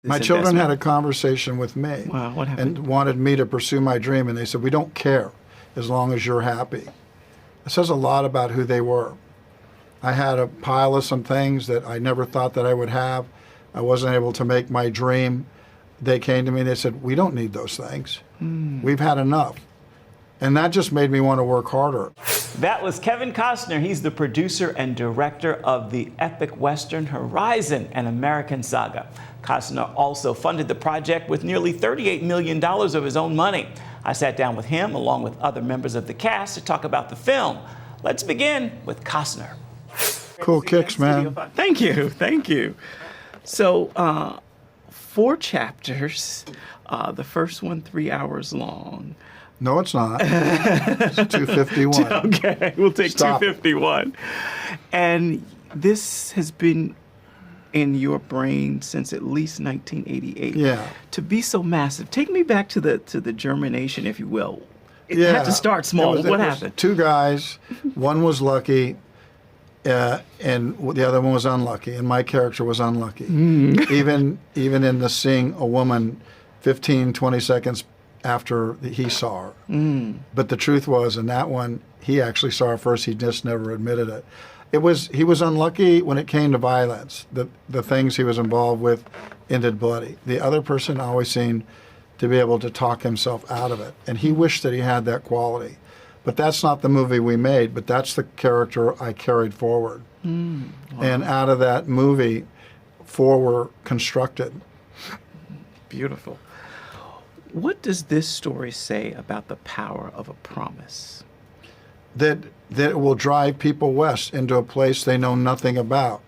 My children had a conversation with me. Wow, what happened? And wanted me to pursue my dream, and they said, we don't care as long as you're happy. It says a lot about who they were. I had a pile of some things that I never thought that I would have. I wasn't able to make my dream. They came to me and they said, we don't need those things. We've had enough. And that just made me want to work harder. That was Kevin Costner. He's the producer and director of the epic Western Horizon, an American Saga. Costner also funded the project with nearly $38 million of his own money. I sat down with him along with other members of the cast to talk about the film. Let's begin with Costner. Cool kicks, man. Thank you, thank you. So, 4 chapters, the first one 3 hours long. No, it's not. It's 251. Okay, we'll take Stop 251. And this has been in your brain since at least 1988. Yeah. To be so massive, take me back to the germination, if you will. It had to start small. What happened? 2 guys. One was lucky, and the other one was unlucky, and my character was unlucky. Even in the seeing a woman 15, 20 seconds after he saw her. But the truth was, in that one, he actually saw her first. He just never admitted it. He was unlucky when it came to violence. The things he was involved with ended bloody. The other person always seemed to be able to talk himself out of it, and he wished that he had that quality. But that's not the movie we made, but that's the character I carried forward. Wow. And out of that movie, 4 were constructed. Beautiful. What does this story say about the power of a promise? That it will drive people west into a place they know nothing about.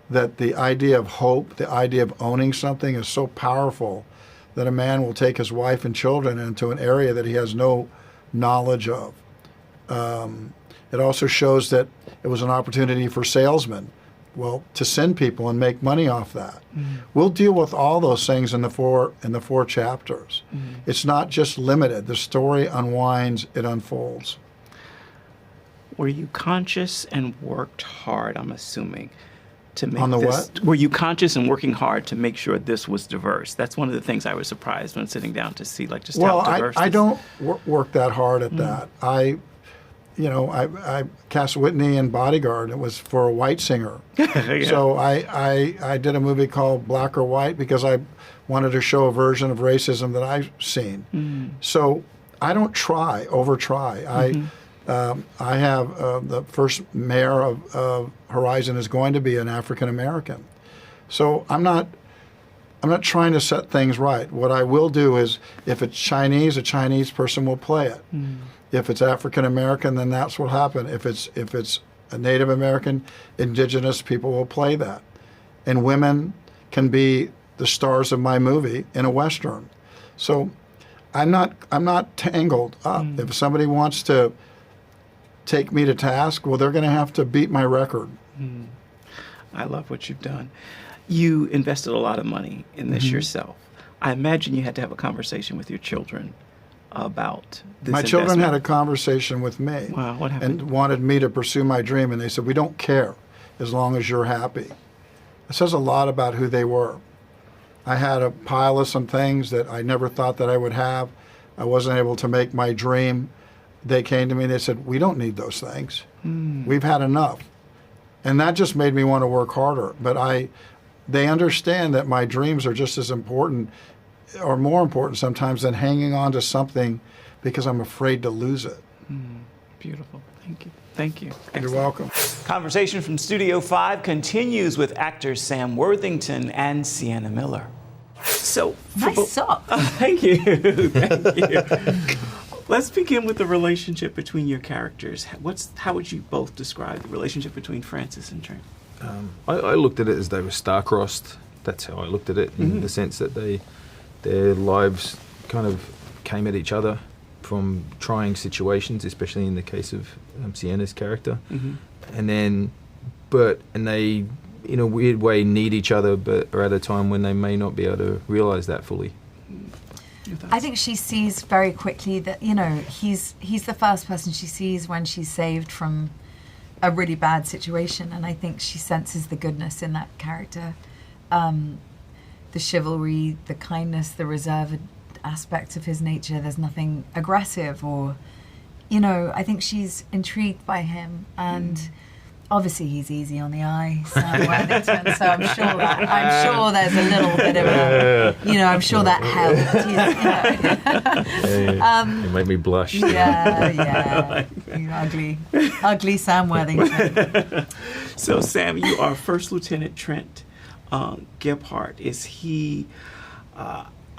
That the idea of hope, the idea of owning something is so powerful that a man will take his wife and children into an area that he has no knowledge of. It also shows that it was an opportunity for salesmen, to send people and make money off that. We'll deal with all those things in the four chapters. It's not just limited. The story unwinds, it unfolds. Were you conscious and worked hard, I'm assuming, to make on the this? What? Were you conscious and working hard to make sure this was diverse? That's one of the things I was surprised when sitting down to see, like, just how diverse. I don't work that hard at that. I cast Whitney in Bodyguard. It was for a white singer. Yeah. So I did a movie called Black or White because I wanted to show a version of racism that I've seen. So I don't over try. I have the first mayor of Horizon is going to be an African American. So I'm not trying to set things right. What I will do is, if it's Chinese, a Chinese person will play it. If it's African American, then that's what happened. If it's a Native American, indigenous people will play that. And women can be the stars of my movie in a Western. So I'm not tangled up. If somebody wants to take me to task, well, they're going to have to beat my record. I love what you've done. You invested a lot of money in this yourself. I imagine you had to have a conversation with your children about this My children investment. had a conversation with me. Wow, what happened? And wanted me to pursue my dream, and they said, we don't care as long as you're happy. It says a lot about who they were. I had a pile of some things that I never thought that I would have. I wasn't able to make my dream. They came to me and they said, we don't need those things. We've had enough. And that just made me want to work harder. But they understand that my dreams are just as important or more important sometimes than hanging on to something because I'm afraid to lose it. Beautiful. Thank you. Thank you. You're welcome. Conversation from Studio 5 continues with actors Sam Worthington and Sienna Miller. So, Nice sock. Thank you. Thank you. Let's begin with the relationship between your characters. How would you both describe the relationship between Francis and Trent? I looked at it as they were star-crossed. That's how I looked at it, in the sense that their lives kind of came at each other from trying situations, especially in the case of Sienna's character. And they, in a weird way, need each other, but are at a time when they may not be able to realise that fully. I think she sees very quickly that, he's the first person she sees when she's saved from a really bad situation, and I think she senses the goodness in that character. the chivalry, the kindness, the reserved aspect of his nature. There's nothing aggressive or, I think she's intrigued by him, and obviously he's easy on the eye, Sam Worthington, so I'm sure there's a little bit of a, I'm sure that helped. It made me blush. Yeah. Ugly Sam Worthington. So, Sam, you are First Lieutenant Trent Gebhardt. Is he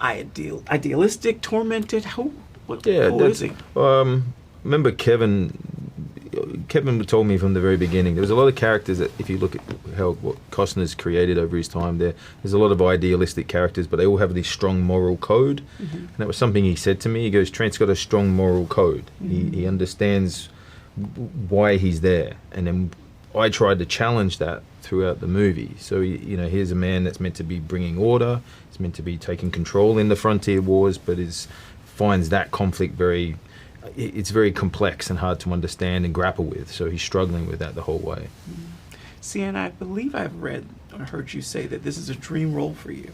idealistic, tormented? Who is he? Remember Kevin told me from the very beginning, there was a lot of characters that, if you look at what Costner's created over his time there's a lot of idealistic characters, but they all have this strong moral code. And that was something he said to me. He goes, Trent's got a strong moral code. He understands why he's there. And then I tried to challenge that throughout the movie. So, here's a man that's meant to be bringing order. He's meant to be taking control in the frontier wars, but finds that conflict it's very complex and hard to understand and grapple with. So he's struggling with that the whole way. Sienna, I believe I've read or heard you say that this is a dream role for you.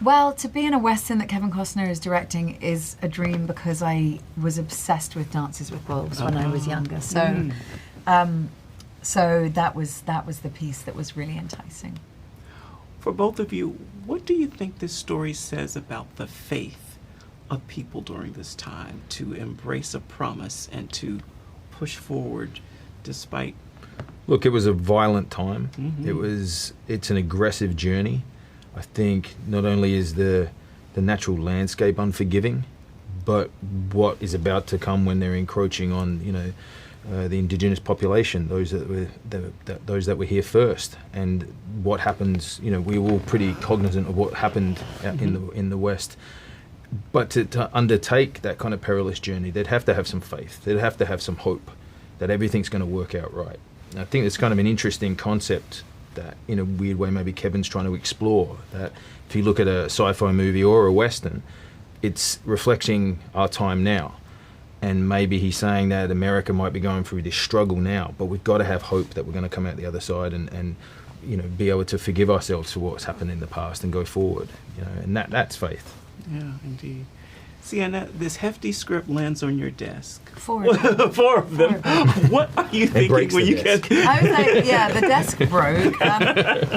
Well, to be in a Western that Kevin Costner is directing is a dream, because I was obsessed with Dances with Wolves when I was younger. So, so that was the piece that was really enticing. For both of you, what do you think this story says about the faith of people during this time to embrace a promise and to push forward despite? Look, it was a violent time. It's an aggressive journey. I think not only is the natural landscape unforgiving, but what is about to come when they're encroaching on the indigenous population, those that were here first, and what happens. We were all pretty cognizant of what happened out in the West. But to undertake that kind of perilous journey, they'd have to have some faith. They'd have to have some hope that everything's going to work out right. And I think it's kind of an interesting concept that, in a weird way, maybe Kevin's trying to explore. That if you look at a sci-fi movie or a Western, it's reflecting our time now. And maybe he's saying that America might be going through this struggle now, but we've got to have hope that we're going to come out the other side and be able to forgive ourselves for what's happened in the past and go forward. And that's faith. Yeah, indeed. Sienna, this hefty script lands on your desk. 4 of them. 4 of them. What are you thinking when you get? I was like, the desk broke.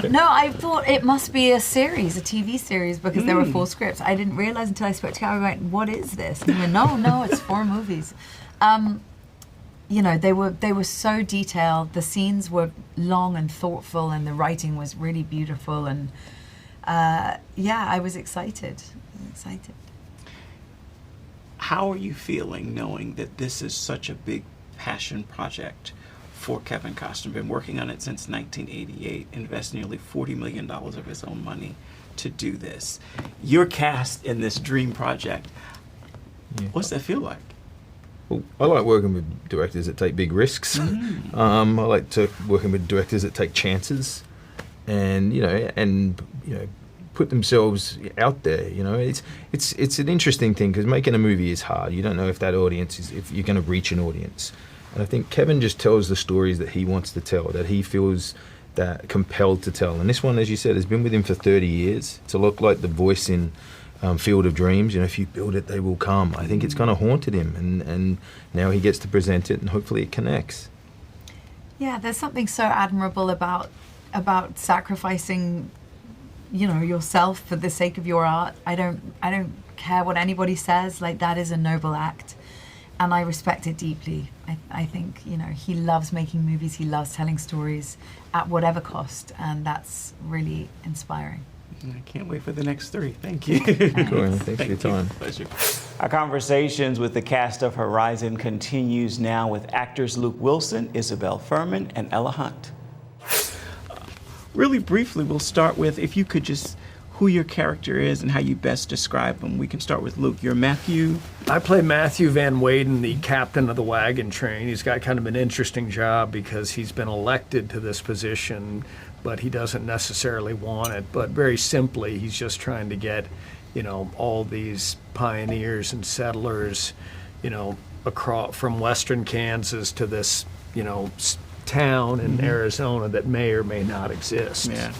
No, I thought it must be a TV series, because there were 4 scripts. I didn't realize until I spoke to Gary. I went, "What is this?" And he went, "No, it's 4 movies." They were so detailed. The scenes were long and thoughtful, and the writing was really beautiful. And I was excited. How are you feeling knowing that this is such a big passion project for Kevin Costner? Been working on it since 1988, invested nearly $40 million of his own money to do this. You're cast in this dream project. What's that feel like? Well, I like working with directors that take big risks. I like working with directors that take chances, and put themselves out there. It's an interesting thing, because making a movie is hard. You don't know if you're going to reach an audience. And I think Kevin just tells the stories that he wants to tell, that he feels that compelled to tell. And this one, as you said, has been with him for 30 years. It's a lot like the voice in Field of Dreams. If you build it, they will come. I think it's kind of haunted him, and now he gets to present it, and hopefully it connects. Yeah, there's something so admirable about sacrificing yourself for the sake of your art. I don't care what anybody says. Like, that is a noble act, and I respect it deeply. I think he loves making movies. He loves telling stories at whatever cost, and that's really inspiring. I can't wait for the next 3. Thank you. Cool. Thanks for your time. Pleasure. Our conversations with the cast of Horizon continues now with actors Luke Wilson, Isabelle Fuhrman, and Ella Hunt. Really briefly, we'll start with, if you could just, who your character is and how you best describe him. We can start with Luke. You're Matthew. I play Matthew Van Weyden, the captain of the wagon train. He's got kind of an interesting job because he's been elected to this position, but he doesn't necessarily want it. But very simply, he's just trying to get, all these pioneers and settlers, across from western Kansas to this, town in Arizona that may or may not exist. Yeah.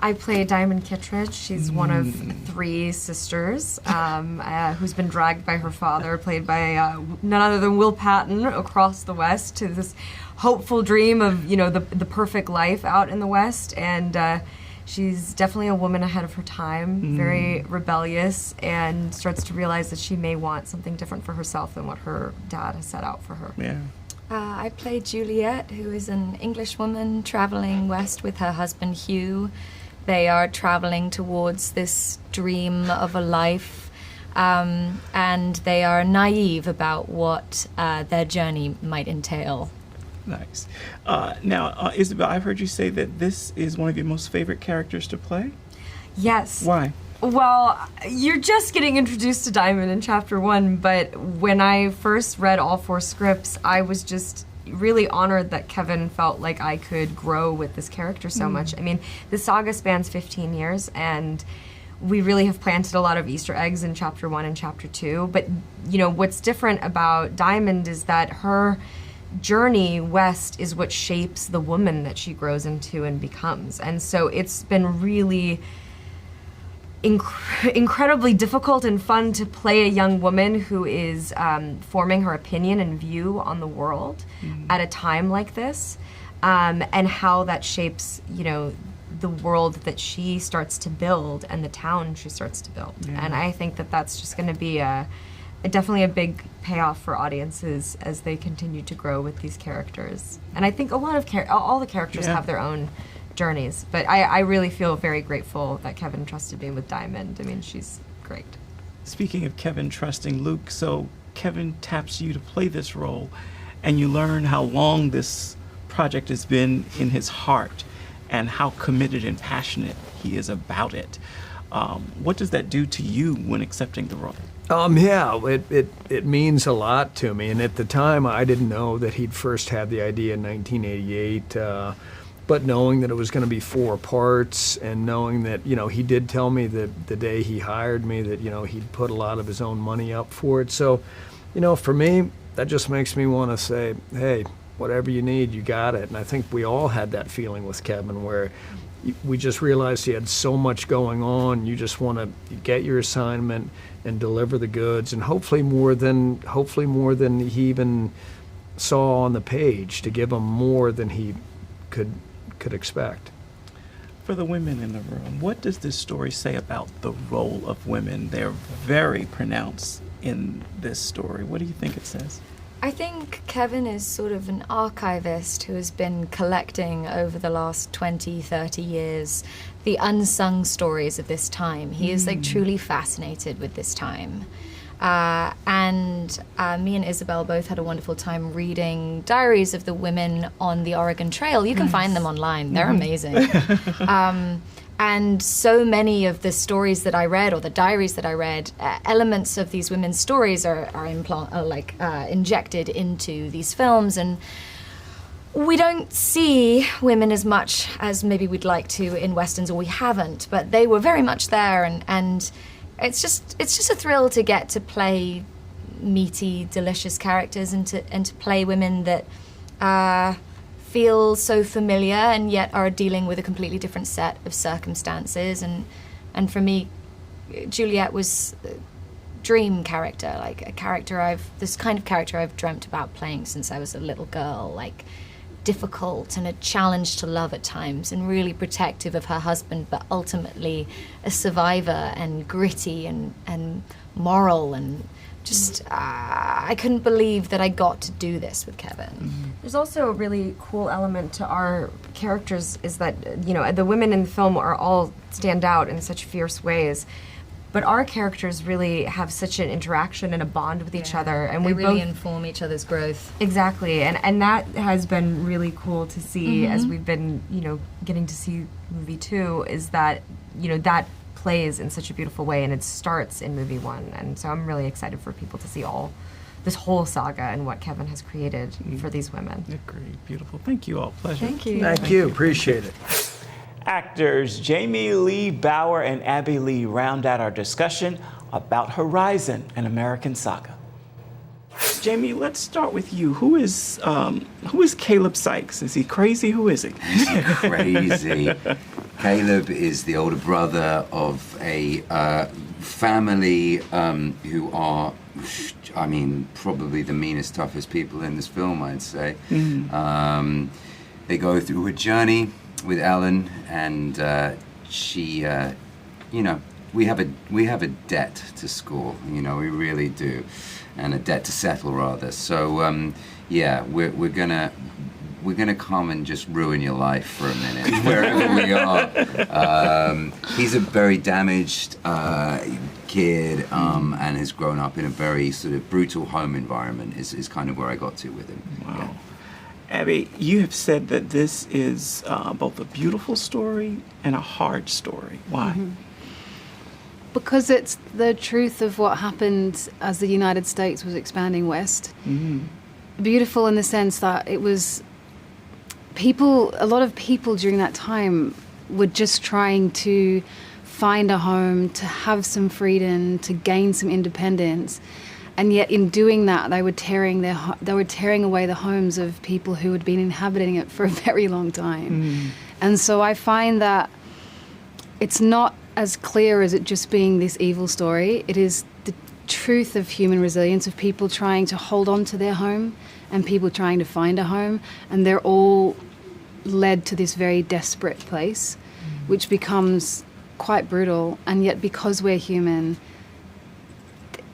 I play Diamond Kittredge. She's one of 3 sisters who's been dragged by her father, played by none other than Will Patton, across the West to this hopeful dream of, the perfect life out in the West. And she's definitely a woman ahead of her time, very rebellious, and starts to realize that she may want something different for herself than what her dad has set out for her. Yeah. I play Juliet, who is an English woman traveling west with her husband Hugh. They are traveling towards this dream of a life, and they are naive about what their journey might entail. Nice. Now, Isabelle, I've heard you say that this is one of your most favorite characters to play. Yes. Why? Well, you're just getting introduced to Diamond in chapter 1, but when I first read all 4 scripts, I was just really honored that Kevin felt like I could grow with this character so much. I mean, the saga spans 15 years, and we really have planted a lot of Easter eggs in chapter 1 and chapter 2, but what's different about Diamond is that her journey west is what shapes the woman that she grows into and becomes. And so it's been really incredibly difficult and fun to play a young woman who is forming her opinion and view on the world at a time like this, and how that shapes, the world that she starts to build and the town she starts to build. Yeah. And I think that that's just going to be definitely a big payoff for audiences as they continue to grow with these characters. And I think a lot of all the characters have their own journeys, but I really feel very grateful that Kevin trusted me with Diamond. I mean, she's great. Speaking of Kevin trusting Luke, so Kevin taps you to play this role, and you learn how long this project has been in his heart and how committed and passionate he is about it. What does that do to you when accepting the role? It means a lot to me. And at the time, I didn't know that he'd first had the idea in 1988. But knowing that it was going to be 4 parts, and knowing that, he did tell me that the day he hired me that, he'd put a lot of his own money up for it. So, for me, that just makes me want to say, hey, whatever you need, you got it. And I think we all had that feeling with Kevin, where we just realized he had so much going on. You just want to get your assignment and deliver the goods, and hopefully more than he even saw on the page, to give him more than he could expect. For the women in the room, what does this story say about the role of women? They're very pronounced in this story. What do you think it says? I think Kevin is sort of an archivist who has been collecting over the last 20, 30 years the unsung stories of this time. He is truly fascinated with this time. And me and Isabelle both had a wonderful time reading diaries of the women on the Oregon Trail. You can find them online. They're amazing. And so many of the stories that I read, or the diaries that I read, elements of these women's stories are injected into these films. And we don't see women as much as maybe we'd like to in Westerns, or we haven't, but they were very much there. And it's just a thrill to get to play meaty, delicious characters, and to play women that feel so familiar and yet are dealing with a completely different set of circumstances. And for me, Juliet was a dream character, like this kind of character I've dreamt about playing since I was a little girl, like difficult and a challenge to love at times, and really protective of her husband, but ultimately a survivor and gritty and moral, and just I couldn't believe that I got to do this with Kevin. There's also a really cool element to our characters, is that the women in the film are all stand out in such fierce ways, but our characters really have such an interaction and a bond with each other, and we we really both inform each other's growth. Exactly, and that has been really cool to see as we've been getting to see movie 2, is that that plays in such a beautiful way, and it starts in movie 1, and so I'm really excited for people to see this whole saga and what Kevin has created for these women. Great, beautiful. Thank you all. Pleasure. Thank you. Thank you. Appreciate it. Actors Jamie Lee Bower and Abbey Lee round out our discussion about Horizon, an American Saga. Jamie, let's start with you. Who is Caleb Sykes? Is he crazy? Who is he? Crazy. Caleb is the older brother of a family who are, I mean, probably the meanest, toughest people in this film, I'd say. They go through a journey with Ellen, and she, you know, we have a debt to score, you know, we really do, and a debt to settle, rather. So, yeah, we're gonna come and just ruin your life for a minute, wherever we are. He's a very damaged kid, and has grown up in a very sort of brutal home environment, is kind of where I got to with him. Wow. Yeah. Abby, you have said that this is both a beautiful story and a hard story. Why? Because it's the truth of what happened as the United States was expanding west. Beautiful in the sense that it was a lot of people during that time were just trying to find a home, to have some freedom, to gain some independence. And yet in doing that, they were tearing away the homes of people who had been inhabiting it for a very long time. And so I find that it's not as clear as it just being this evil story. It is the truth of human resilience, of people trying to hold on to their home and people trying to find a home. And they're all led to this very desperate place, which becomes quite brutal. And yet because we're human,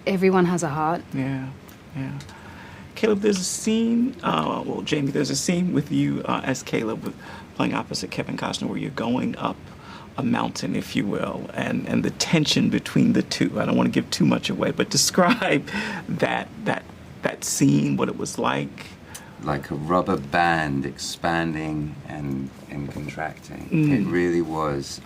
everyone has a heart. Yeah. Caleb, there's a scene, well, Jamie, there's a scene with you as Caleb playing opposite Kevin Costner where you're going up a mountain, if you will, and the tension between the two. I don't want to give too much away, but describe that scene, what it was like. Like a rubber band expanding and contracting. It really was.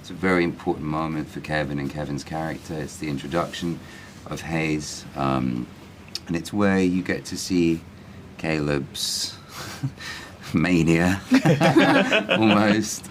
It's a very important moment for Kevin and Kevin's character. It's the introduction of Hayes, and it's where you get to see Caleb's mania, almost.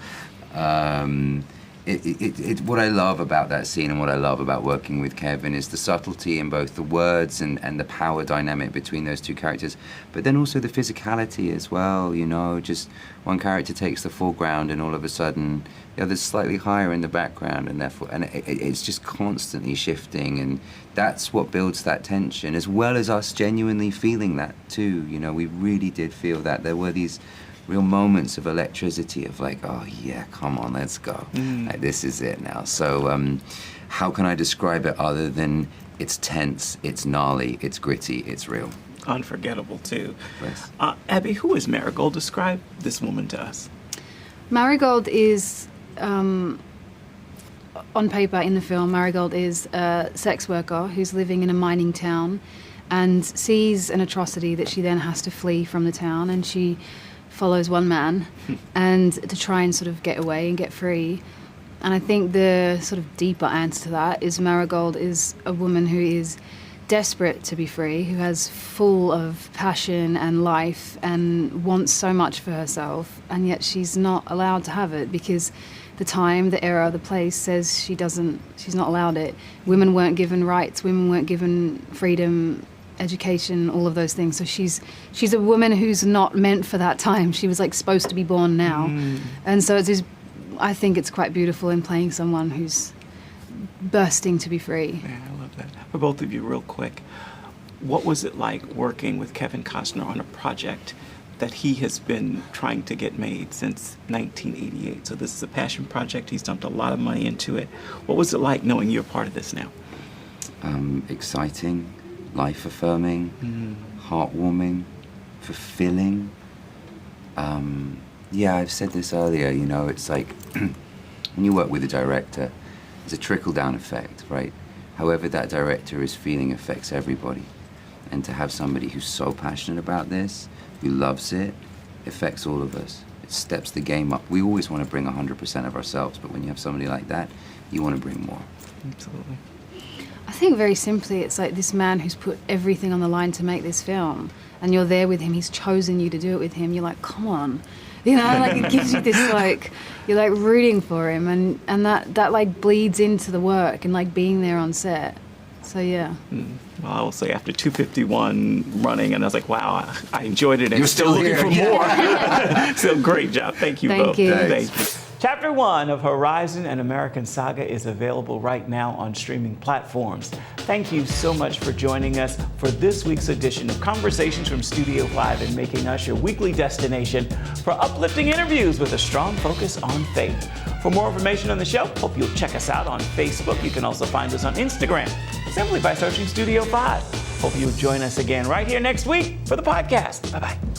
What I love about that scene and what I love about working with Kevin is the subtlety in both the words and the power dynamic between those two characters, but then also the physicality as well, you know, just one character takes the foreground and all of a sudden the other's slightly higher in the background, and therefore, it's just constantly shifting, and that's what builds that tension, as well as us genuinely feeling that too, you know, we really did feel that. There were these real moments of electricity of like, oh yeah, come on, let's go. Like, this is it now. So how can I describe it other than it's tense, it's gnarly, it's gritty, it's real. Unforgettable too. Yes. Abby, who is Marigold? Describe this woman to us. Marigold is, on paper in the film, Marigold is a sex worker who's living in a mining town and sees an atrocity that she then has to flee from the town, and she follows one man and to try and sort of get away and get free. And I think the sort of deeper answer to that is Marigold is a woman who is desperate to be free, who has full of passion and life and wants so much for herself, and yet she's not allowed to have it because the time, the era, the place says she's not allowed it. Women weren't given rights, women weren't given freedom, education, all of those things. So she's a woman who's not meant for that time. She was like supposed to be born now. And so I think it's quite beautiful in playing someone who's bursting to be free. Yeah, I love that. For both of you, real quick, what was it like working with Kevin Costner on a project that he has been trying to get made since 1988? So this is a passion project. He's dumped a lot of money into it. What was it like knowing you're part of this now? Exciting, life-affirming, heartwarming, fulfilling. Yeah, I've said this earlier, you know, it's like when you work with a director, there's a trickle-down effect, right? However that director is feeling affects everybody. And to have somebody who's so passionate about this, who loves it, affects all of us. It steps the game up. We always want to bring 100% of ourselves, but when you have somebody like that, you want to bring more. Absolutely. I think very simply it's like this man who's put everything on the line to make this film, and you're there with him, he's chosen you to do it with him, you're like, come on. You know, like it gives you this like, you're like rooting for him, and that like bleeds into the work and like being there on set. So yeah. Well, I will say after 251 running, and I was like, wow, I enjoyed it. And You're still looking here. for more. So great job. Thank you Thank both. you. Thank you. Chapter 1 of Horizon and American Saga is available right now on streaming platforms. Thank you so much for joining us for this week's edition of Conversations from Studio 5 and making us your weekly destination for uplifting interviews with a strong focus on faith. For more information on the show, hope you'll check us out on Facebook. You can also find us on Instagram simply by searching Studio 5. Hope you'll join us again right here next week for the podcast. Bye-bye.